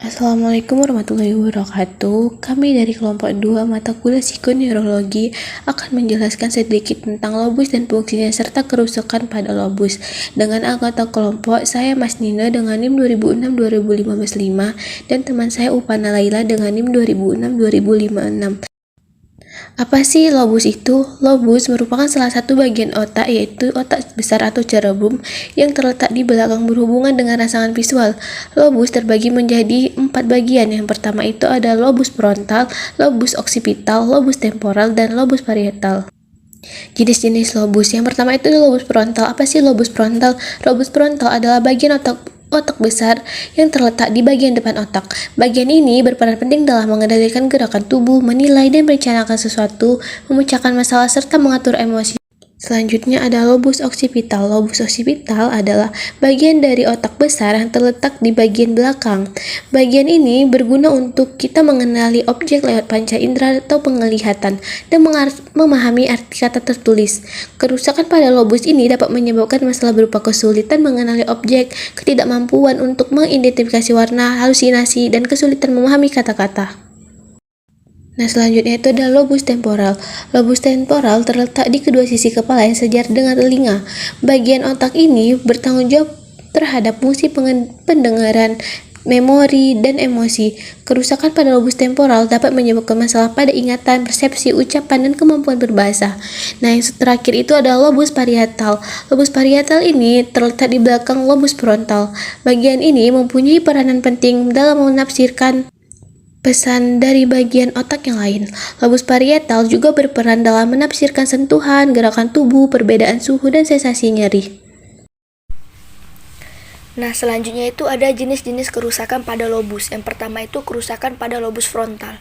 Assalamualaikum warahmatullahi wabarakatuh. Kami dari kelompok 2 mata kuliah psikoneurologi akan menjelaskan sedikit tentang lobus dan fungsinya serta kerusakan pada lobus. Dengan anggota kelompok, saya Mas Nina dengan NIM 2006-2015 dan teman saya Upana Laila dengan NIM 2006-2056. Apa sih lobus itu? Lobus merupakan salah satu bagian otak, yaitu otak besar atau cerebrum yang terletak di belakang berhubungan dengan rangsangan visual. Lobus terbagi menjadi 4 bagian. Yang pertama itu ada lobus frontal, lobus occipital, lobus temporal, dan lobus parietal. Jenis-jenis lobus. Yang pertama itu lobus frontal. Apa sih lobus frontal? Lobus frontal adalah bagian otak besar yang terletak di bagian depan otak. Bagian ini berperan penting dalam mengendalikan gerakan tubuh, menilai dan merencanakan sesuatu, memecahkan masalah, serta mengatur emosi. Selanjutnya ada lobus occipital. Lobus occipital adalah bagian dari otak besar yang terletak di bagian belakang. Bagian ini berguna untuk kita mengenali objek lewat panca indera atau penglihatan dan memahami arti kata tertulis. Kerusakan pada lobus ini dapat menyebabkan masalah berupa kesulitan mengenali objek, ketidakmampuan untuk mengidentifikasi warna, halusinasi, dan kesulitan memahami kata-kata. Nah, selanjutnya itu adalah lobus temporal. Lobus temporal terletak di kedua sisi kepala yang sejajar dengan telinga. Bagian otak ini bertanggung jawab terhadap fungsi pendengaran, memori, dan emosi. Kerusakan pada lobus temporal dapat menyebabkan masalah pada ingatan, persepsi, ucapan, dan kemampuan berbahasa. Nah, yang terakhir itu adalah lobus parietal. Lobus parietal ini terletak di belakang lobus frontal. Bagian ini mempunyai peranan penting dalam menafsirkan pesan dari bagian otak yang lain. Lobus parietal juga berperan dalam menafsirkan sentuhan, gerakan tubuh, perbedaan suhu, dan sensasi nyeri. Nah, selanjutnya itu ada jenis-jenis kerusakan pada lobus. Yang pertama itu kerusakan pada lobus frontal.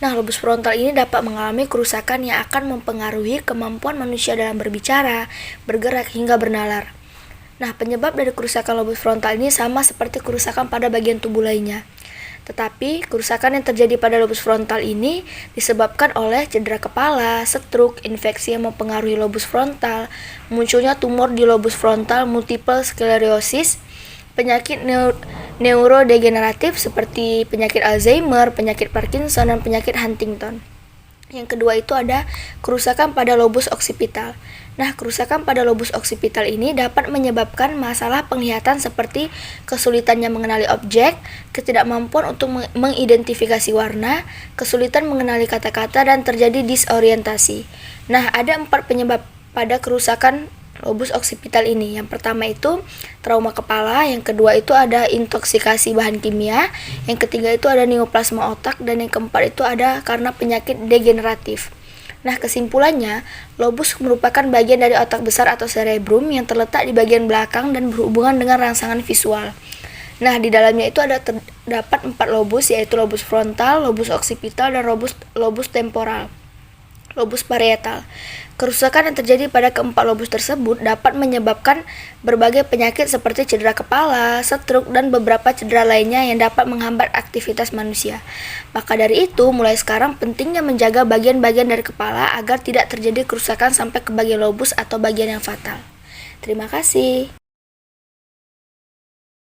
Nah, lobus frontal ini dapat mengalami kerusakan yang akan mempengaruhi kemampuan manusia dalam berbicara, bergerak, hingga bernalar. Nah, penyebab dari kerusakan lobus frontal ini sama seperti kerusakan pada bagian tubuh lainnya. Tetapi, kerusakan yang terjadi pada lobus frontal ini disebabkan oleh cedera kepala, stroke, infeksi yang mempengaruhi lobus frontal, munculnya tumor di lobus frontal, multiple sklerosis, penyakit neurodegeneratif seperti penyakit Alzheimer, penyakit Parkinson, dan penyakit Huntington. Yang kedua itu ada kerusakan pada lobus occipital. Nah, kerusakan pada lobus occipital ini dapat menyebabkan masalah penglihatan seperti kesulitannya mengenali objek, ketidakmampuan untuk mengidentifikasi warna, kesulitan mengenali kata-kata, dan terjadi disorientasi. Nah, ada 4 penyebab pada kerusakan lobus occipital ini. Yang pertama itu trauma kepala, yang kedua itu ada intoksikasi bahan kimia, yang ketiga itu ada neoplasma otak, dan yang keempat itu ada karena penyakit degeneratif. Nah, kesimpulannya, lobus merupakan bagian dari otak besar atau cerebrum yang terletak di bagian belakang dan berhubungan dengan rangsangan visual. Nah, di dalamnya itu terdapat 4 lobus, yaitu lobus frontal, lobus occipital, dan lobus temporal. Lobus parietal. Kerusakan yang terjadi pada keempat lobus tersebut dapat menyebabkan berbagai penyakit seperti cedera kepala, stroke, dan beberapa cedera lainnya yang dapat menghambat aktivitas manusia. Maka dari itu, mulai sekarang pentingnya menjaga bagian-bagian dari kepala agar tidak terjadi kerusakan sampai ke bagian lobus atau bagian yang fatal. Terima kasih.